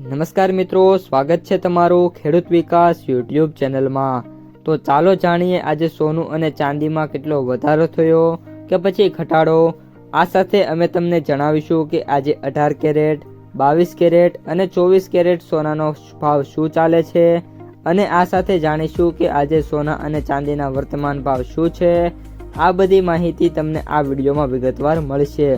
નમસ્કાર મિત્રો, સ્વાગત છે તમારું ખેડૂત વિકાસ યુટ્યુબ ચેનલમાં। તો ચાલો જાણીએ આજે સોનું અને ચાંદીમાં કેટલો વધારો થયો કે પછી ઘટાડો। આ સાથે અમે તમને જણાવીશું કે આજે 18 કેરેટ, 22 કેરેટ અને 24 કેરેટ સોનાનો ભાવ શું ચાલે છે અને આ સાથે જાણીશું કે આજે સોના અને ચાંદીના વર્તમાન ભાવ શું છે। આ બધી માહિતી તમને આ વિડીયોમાં વિગતવાર મળશે,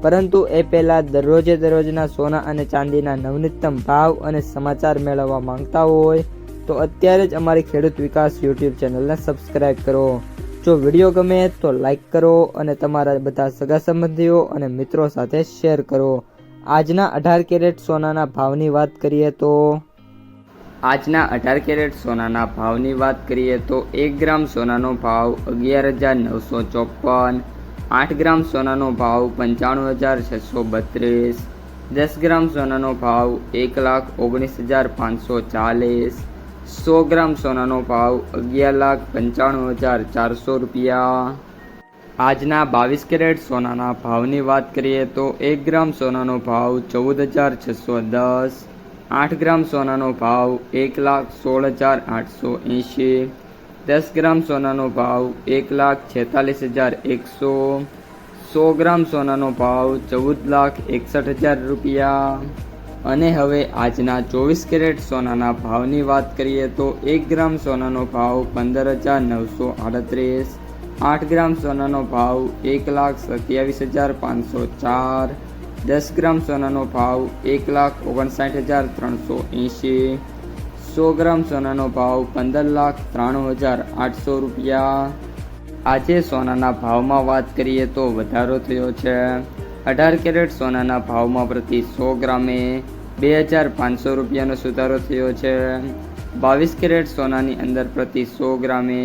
પરંતુ એ પહેલાં દરરોજના સોના અને ચાંદીના નવનીતમ ભાવ અને સમાચાર મેળવવા માંગતા હોય તો અત્યારે જ અમારી ખેડૂત વિકાસ યુટ્યુબ ચેનલને સબસ્ક્રાઈબ કરો। જો વિડીયો ગમે તો લાઈક કરો અને તમારા બધા સગા સંબંધીઓ અને મિત્રો સાથે શેર કરો। આજના 18 કેરેટ સોનાના ભાવની વાત કરીએ તો આજના 18 કેરેટ સોનાના ભાવની વાત કરીએ તો 1 ગ્રામ સોનાનો ભાવ 11,954, 8 ગ્રામ સોનાનો ભાવ 95,632, 10 ગ્રામ સોનાનો ભાવ 1,19,540, 100 ગ્રામ સોનાનો ભાવ 11,95,400 રૂપિયા। આજના 22 કેરેટ સોનાના ભાવની વાત કરીએ તો 1 ગ્રામ સોનાનો ભાવ 14,610, 8 ગ્રામ સોનાનો ભાવ 1,16,880, 10 ગ્રામ સોનાનો ભાવ 1,46,100, 100 ગ્રામ સોનાનો ભાવ 14,61,000 રૂપિયા। અને હવે આજના 24 કેરેટ સોનાના ભાવની વાત કરીએ તો 1 ગ્રામ સોનાનો ભાવ 15,938, 8 ગ્રામ સોનાનો ભાવ 1,27,504, 10 ગ્રામ સોનાનો ભાવ 1,59,380, 100 ગ્રામ સોનાનો ભાવ 15,93,800 રૂપિયા। આજે સોનાના ભાવમાં વાત કરીએ તો વધારો થયો છે। 18 કેરેટ સોનાના ભાવમાં પ્રતિ 100 ગ્રામે 2,500 રૂપિયાનો સુધારો થયો છે। 22 કેરેટ સોનાની અંદર પ્રતિ 100 ગ્રામે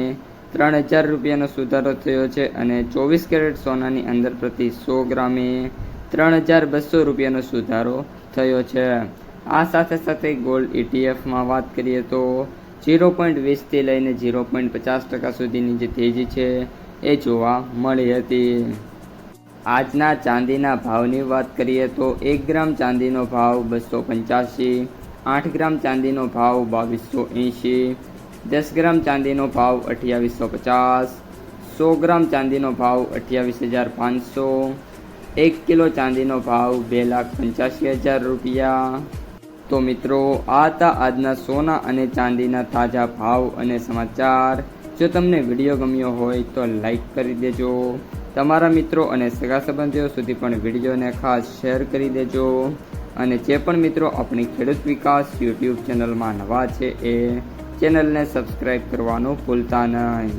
3,000 રૂપિયાનો સુધારો થયો છે અને 24 કેરેટ સોનાની અંદર પ્રતિ 100 ગ્રામે 3,200 રૂપિયાનો સુધારો થયો છે। આ સાથે ગોલ્ડ ETFમાં વાત કરીએ તો 0.20થી લઈને 0.50% સુધીની જે તેજી છે એ જોવા મળી હતી। આજના ચાંદીના ભાવની વાત કરીએ તો 1 ગ્રામ ચાંદીનો ભાવ 285, 8 ગ્રામ ચાંદીનો ભાવ 2,280, 10 ગ્રામ ચાંદીનો ભાવ 2,850, 100 ગ્રામ ચાંદીનો ભાવ 28,500, 1 કિલો ચાંદીનો ભાવ 2,85,000 રૂપિયા। તો મિત્રો, આ હતા આજના સોના અને ચાંદીના તાજા ભાવ અને સમાચાર। જો તમને વિડીયો ગમ્યો હોય તો લાઈક કરી દેજો, તમારા મિત્રો અને સગા સંબંધીઓ સુધી પણ વિડીયોને ખાસ શેર કરી દેજો અને જે પણ મિત્રો આપણી ખેડૂત વિકાસ યુટ્યુબ ચેનલમાં નવા છે એ ચેનલને સબસ્ક્રાઈબ કરવાનું ભૂલતા નહીં।